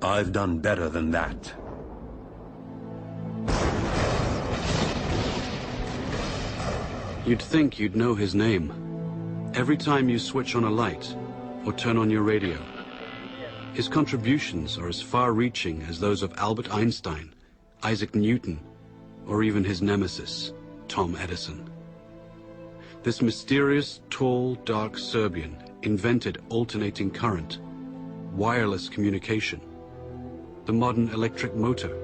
I've done better than that. You'd think you'd know his name. Every time you switch on a light or turn on your radio, his contributions are as far-reaching as those of Albert Einstein, Isaac Newton, or even his nemesis, Tom Edison. This mysterious, tall, dark Serbian invented alternating current, wireless communication, the modern electric motor,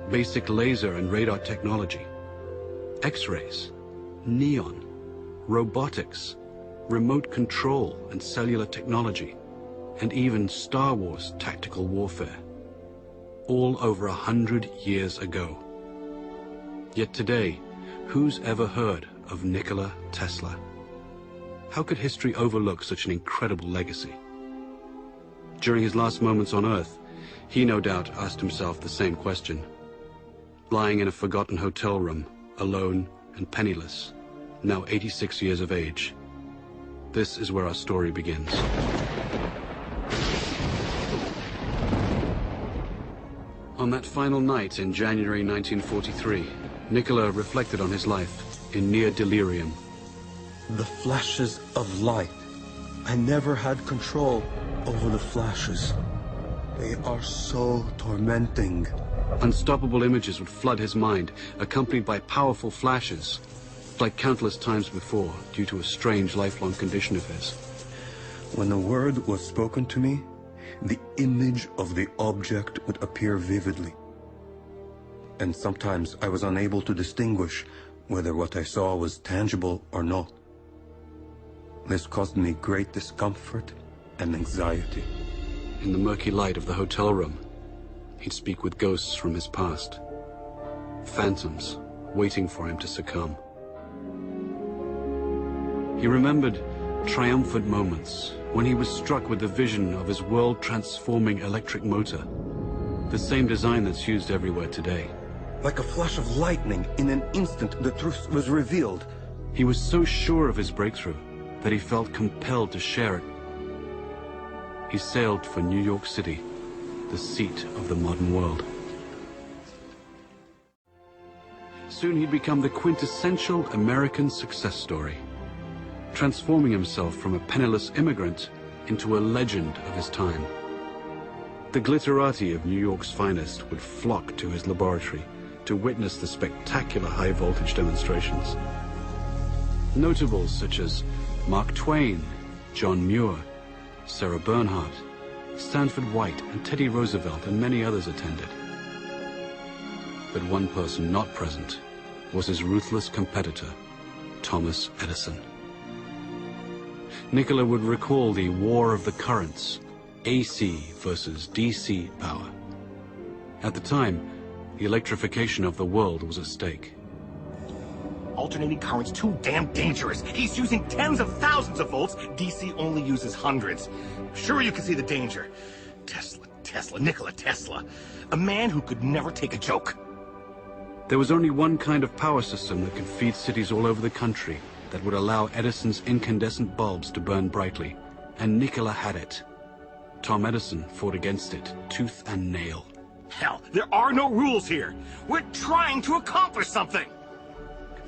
basic laser and radar technology, X-rays, neon, robotics, remote control and cellular technology, and even Star Wars tactical warfare, all over 100 years ago. Yet today, who's ever heard of Nikola Tesla? How could history overlook such an incredible legacy? During his last moments on Earth, he no doubt asked himself the same question. Lying in a forgotten hotel room, alone and penniless, now 86 years of age. This is where our story begins. On that final night in January 1943, Nikola reflected on his life in near delirium. The flashes of light. I never had control over the flashes. They are so tormenting. Unstoppable images would flood his mind, accompanied by powerful flashes, like countless times before, due to a strange lifelong condition of his. When the word was spoken to me, the image of the object would appear vividly. And sometimes I was unable to distinguish whether what I saw was tangible or not. This caused me great discomfort and anxiety. In the murky light of the hotel room, he'd speak with ghosts from his past. Phantoms waiting for him to succumb. He remembered triumphant moments when he was struck with the vision of his world-transforming electric motor, the same design that's used everywhere today. Like a flash of lightning, in an instant the truth was revealed. He was so sure of his breakthrough that he felt compelled to share it. He sailed for New York City, the seat of the modern world. Soon he'd become the quintessential American success story, transforming himself from a penniless immigrant into a legend of his time. The glitterati of New York's finest would flock to his laboratory to witness the spectacular high-voltage demonstrations. Notables such as Mark Twain, John Muir, Sarah Bernhardt, Stanford White, and Teddy Roosevelt, and many others attended. But one person not present was his ruthless competitor, Thomas Edison. Nikola would recall the war of the currents, AC versus DC power. At the time, the electrification of the world was at stake. Alternating current's too damn dangerous. He's using tens of thousands of volts. DC only uses hundreds. Sure, you can see the danger. Nikola Tesla. A man who could never take a joke. There was only one kind of power system that could feed cities all over the country that would allow Edison's incandescent bulbs to burn brightly, and Nikola had it. Tom Edison fought against it, tooth and nail. Hell, there are no rules here. We're trying to accomplish something.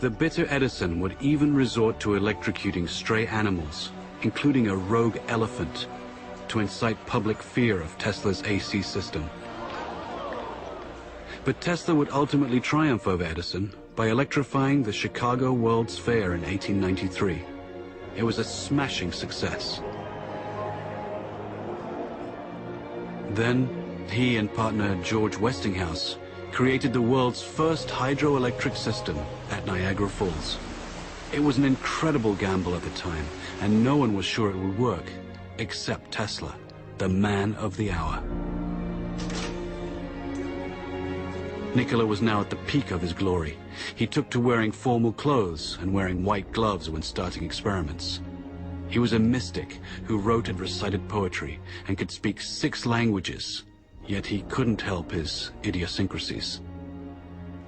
The bitter Edison would even resort to electrocuting stray animals, including a rogue elephant, to incite public fear of Tesla's AC system. But Tesla would ultimately triumph over Edison by electrifying the Chicago World's Fair in 1893. It was a smashing success. Then, he and partner George Westinghouse created the world's first hydroelectric system at Niagara Falls. It was an incredible gamble at the time, and no one was sure it would work, except Tesla, the man of the hour. Nikola was now at the peak of his glory. He took to wearing formal clothes and wearing white gloves when starting experiments. He was a mystic who wrote and recited poetry and could speak 6 languages, yet he couldn't help his idiosyncrasies.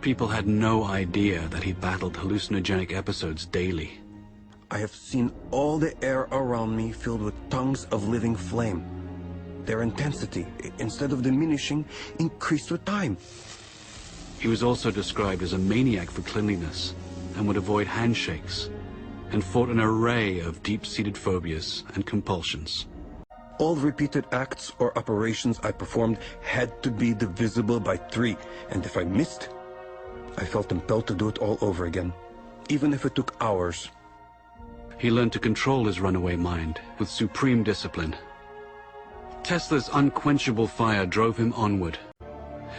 People had no idea that he battled hallucinogenic episodes daily. I have seen all the air around me filled with tongues of living flame. Their intensity, instead of diminishing, increased with time. He was also described as a maniac for cleanliness and would avoid handshakes, and fought an array of deep-seated phobias and compulsions. All repeated acts or operations I performed had to be divisible by 3, and if I missed, I felt impelled to do it all over again, even if it took hours. He learned to control his runaway mind with supreme discipline. Tesla's unquenchable fire drove him onward.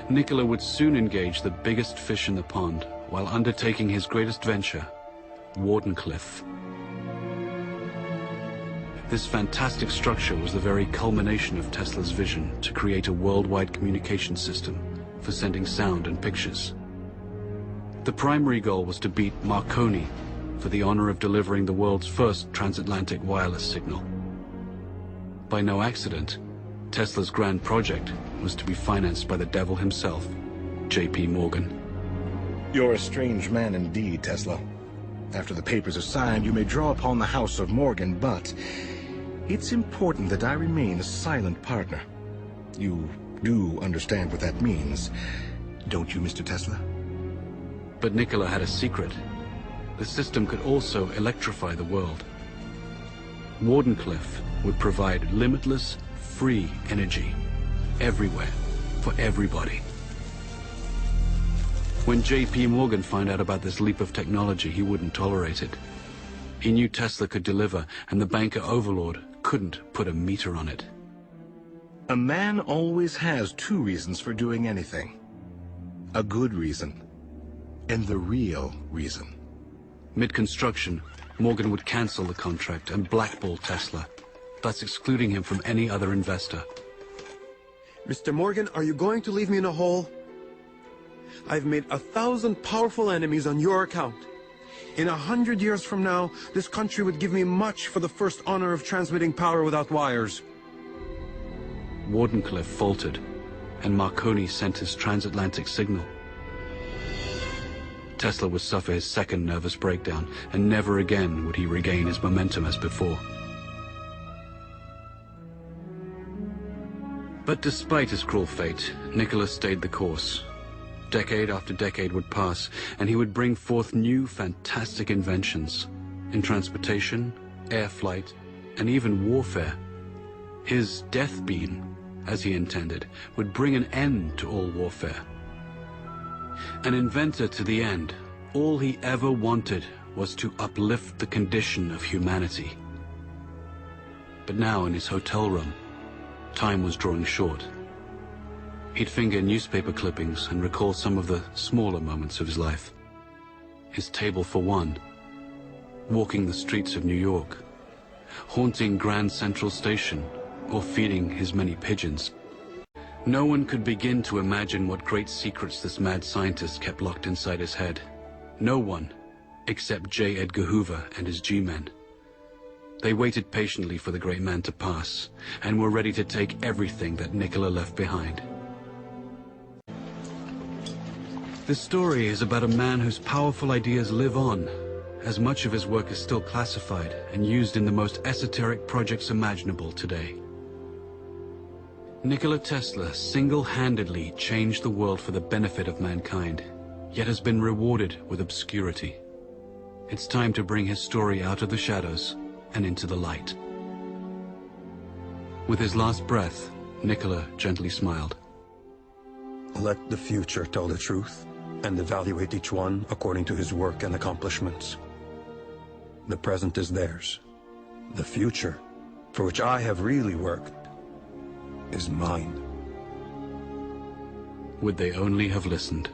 Nikola would soon engage the biggest fish in the pond while undertaking his greatest venture, Wardenclyffe. This fantastic structure was the very culmination of Tesla's vision to create a worldwide communication system for sending sound and pictures. The primary goal was to beat Marconi for the honor of delivering the world's first transatlantic wireless signal. By no accident, Tesla's grand project was to be financed by the devil himself, J.P. Morgan. You're a strange man indeed, Tesla. After the papers are signed, you may draw upon the house of Morgan, but it's important that I remain a silent partner. You do understand what that means, don't you, Mr. Tesla? But Nikola had a secret. The system could also electrify the world. Wardenclyffe would provide limitless, free energy, everywhere, for everybody. When J.P. Morgan found out about this leap of technology, he wouldn't tolerate it. He knew Tesla could deliver, and the banker overlord couldn't put a meter on it. A man always has 2 reasons for doing anything. A good reason, and the real reason. Mid-construction, Morgan would cancel the contract and blackball Tesla, thus excluding him from any other investor. Mr. Morgan, are you going to leave me in a hole? I've made 1,000 powerful enemies on your account. In 100 years from now, this country would give me much for the first honor of transmitting power without wires. Wardenclyffe faltered, and Marconi sent his transatlantic signal. Tesla would suffer his second nervous breakdown, and never again would he regain his momentum as before. But despite his cruel fate, Nikola stayed the course. Decade after decade would pass, and he would bring forth new fantastic inventions in transportation, air flight, and even warfare. His death beam, as he intended, would bring an end to all warfare. An inventor to the end, all he ever wanted was to uplift the condition of humanity. But now in his hotel room, time was drawing short. He'd finger newspaper clippings and recall some of the smaller moments of his life. His table for one, walking the streets of New York, haunting Grand Central Station, or feeding his many pigeons. No one could begin to imagine what great secrets this mad scientist kept locked inside his head. No one, except J. Edgar Hoover and his G-men. They waited patiently for the great man to pass, and were ready to take everything that Nikola left behind. This story is about a man whose powerful ideas live on, as much of his work is still classified and used in the most esoteric projects imaginable today. Nikola Tesla single-handedly changed the world for the benefit of mankind, yet has been rewarded with obscurity. It's time to bring his story out of the shadows and into the light. With his last breath, Nikola gently smiled. Let the future tell the truth, and evaluate each one according to his work and accomplishments. The present is theirs. The future, for which I have really worked, is mine. Would they only have listened?